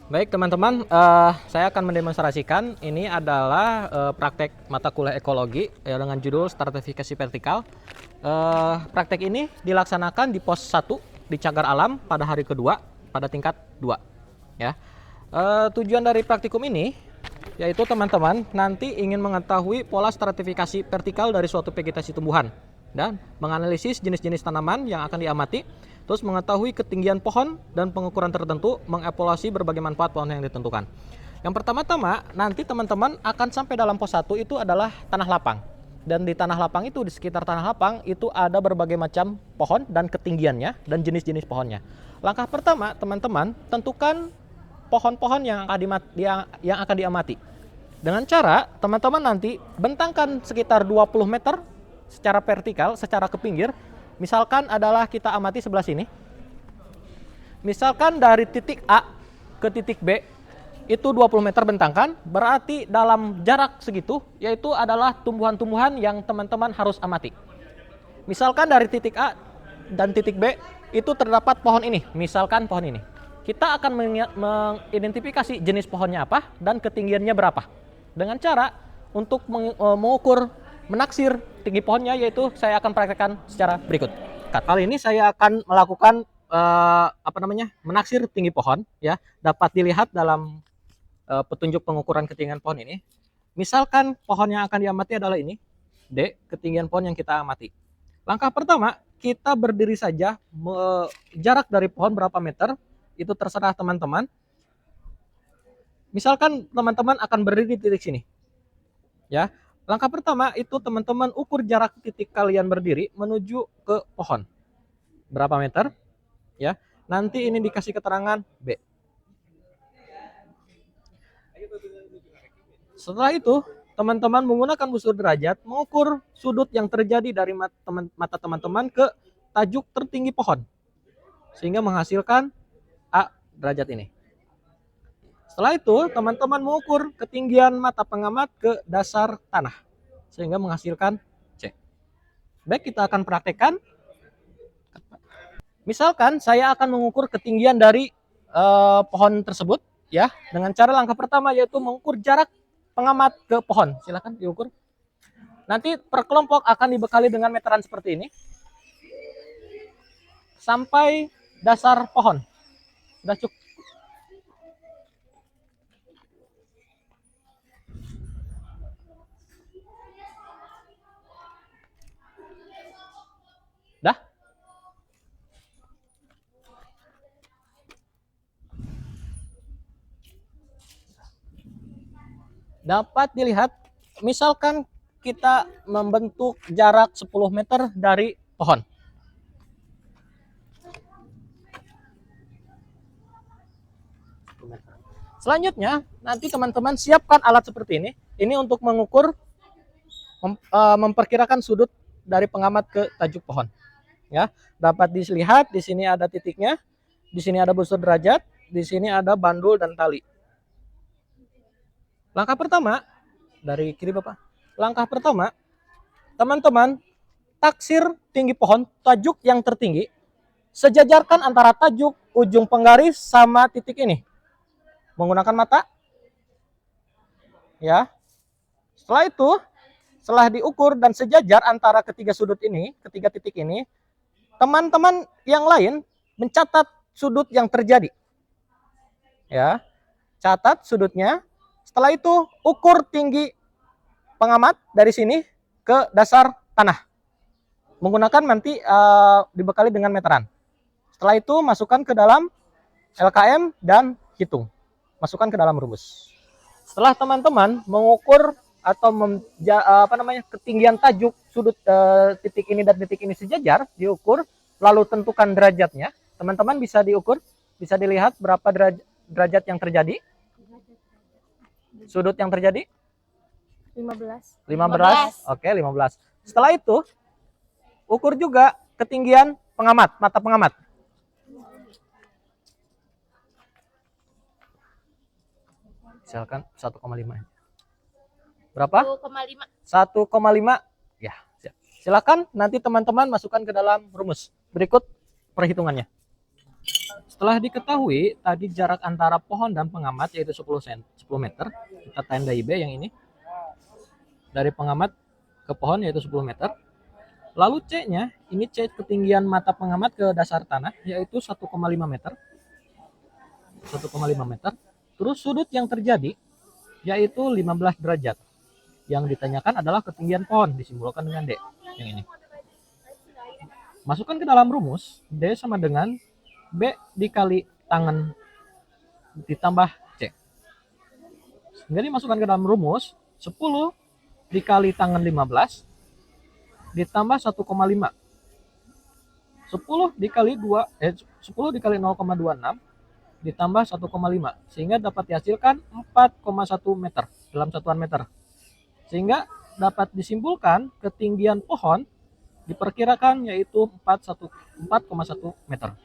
Baik teman-teman, saya akan mendemonstrasikan ini adalah praktek mata kuliah ekologi dengan judul stratifikasi vertikal. Praktek ini dilaksanakan di pos 1 di Cagar Alam pada hari kedua pada tingkat 2. Ya. Tujuan dari praktikum ini yaitu teman-teman nanti ingin mengetahui pola stratifikasi vertikal dari suatu vegetasi tumbuhan dan menganalisis jenis-jenis tanaman yang akan diamati, terus mengetahui ketinggian pohon dan pengukuran tertentu, mengevaluasi berbagai manfaat pohon yang ditentukan. Yang pertama-tama, nanti teman-teman akan sampai dalam pos 1 itu adalah tanah lapang. Dan di tanah lapang itu, di sekitar tanah lapang itu ada berbagai macam pohon dan ketinggiannya dan jenis-jenis pohonnya. Langkah pertama, teman-teman tentukan pohon-pohon yang akan diamati. Dengan cara teman-teman nanti bentangkan sekitar 20 meter secara vertikal, secara ke pinggir. Misalkan adalah kita amati sebelah sini. Misalkan dari titik A ke titik B itu 20 meter bentangkan, berarti dalam jarak segitu yaitu adalah tumbuhan-tumbuhan yang teman-teman harus amati. Misalkan dari titik A dan titik B itu terdapat pohon ini, misalkan pohon ini. Kita akan mengidentifikasi jenis pohonnya apa dan ketinggiannya berapa. Dengan cara untuk mengukur, menaksir tinggi pohonnya, yaitu saya akan praktekkan secara berikut. Kali ini saya akan melakukan menaksir tinggi pohon, ya. Dapat dilihat dalam petunjuk pengukuran ketinggian pohon ini. Misalkan pohon yang akan diamati adalah ini, D, ketinggian pohon yang kita amati. Langkah pertama, kita berdiri saja, jarak dari pohon berapa meter, itu terserah teman-teman. Misalkan teman-teman akan berdiri di titik sini. Ya, langkah pertama itu teman-teman ukur jarak titik kalian berdiri menuju ke pohon. Berapa meter? Ya, nanti ini dikasih keterangan B. Setelah itu, teman-teman menggunakan busur derajat mengukur sudut yang terjadi dari mata teman-teman ke tajuk tertinggi pohon, sehingga menghasilkan A derajat ini. Setelah itu, teman-teman mengukur ketinggian mata pengamat ke dasar tanah, sehingga menghasilkan C. Baik, kita akan praktekkan. Misalkan saya akan mengukur ketinggian dari pohon tersebut, ya, dengan cara langkah pertama yaitu mengukur jarak pengamat ke pohon. Silakan diukur. Nanti per kelompok akan dibekali dengan meteran seperti ini sampai dasar pohon. Sudah cukup. Dah? Dapat dilihat, misalkan kita membentuk jarak 10 meter dari pohon. Selanjutnya, nanti teman-teman siapkan alat seperti ini. Ini untuk mengukur, memperkirakan sudut dari pengamat ke tajuk pohon. Ya, dapat dilihat di sini ada titiknya, di sini ada busur derajat, di sini ada bandul dan tali. Langkah pertama, dari kiri Bapak. Langkah pertama, teman-teman taksir tinggi pohon, tajuk yang tertinggi, sejajarkan antara tajuk ujung penggaris sama titik ini. Menggunakan mata. Ya. Setelah itu, setelah diukur dan sejajar antara ketiga sudut ini, ketiga titik ini, teman-teman yang lain mencatat sudut yang terjadi. Ya. Catat sudutnya. Setelah itu, ukur tinggi pengamat dari sini ke dasar tanah. Menggunakan nanti dibekali dengan meteran. Setelah itu, masukkan ke dalam LKM dan hitung. Masukkan ke dalam rumus. Setelah teman-teman mengukur atau ketinggian tajuk sudut titik ini dan titik ini sejajar, diukur, lalu tentukan derajatnya. Teman-teman bisa diukur, bisa dilihat berapa derajat yang terjadi. Sudut yang terjadi 15. 15. Oke, 15. Setelah itu ukur juga ketinggian pengamat, mata pengamat. Misalkan 1,5. Berapa? 1,5. 1,5. Ya, siap. Silakan nanti teman-teman masukkan ke dalam rumus. Berikut perhitungannya. Setelah diketahui tadi jarak antara pohon dan pengamat yaitu 10 meter, kita tandai B yang ini. Dari pengamat ke pohon yaitu 10 meter. Lalu C-nya, ini C ketinggian mata pengamat ke dasar tanah yaitu 1,5 meter. 1,5 meter. Terus sudut yang terjadi yaitu 15 derajat. Yang ditanyakan adalah ketinggian pohon, disimbolkan dengan D yang ini. Masukkan ke dalam rumus, D sama dengan B dikali tangan ditambah C. Sehingga dimasukkan ke dalam rumus, 10 dikali tangan 15 ditambah 1,5. 10 dikali 10 dikali 0,26 ditambah 1,5. Sehingga dapat dihasilkan 4,1 meter dalam satuan meter. Sehingga dapat disimpulkan ketinggian pohon diperkirakan yaitu 4,1 meter.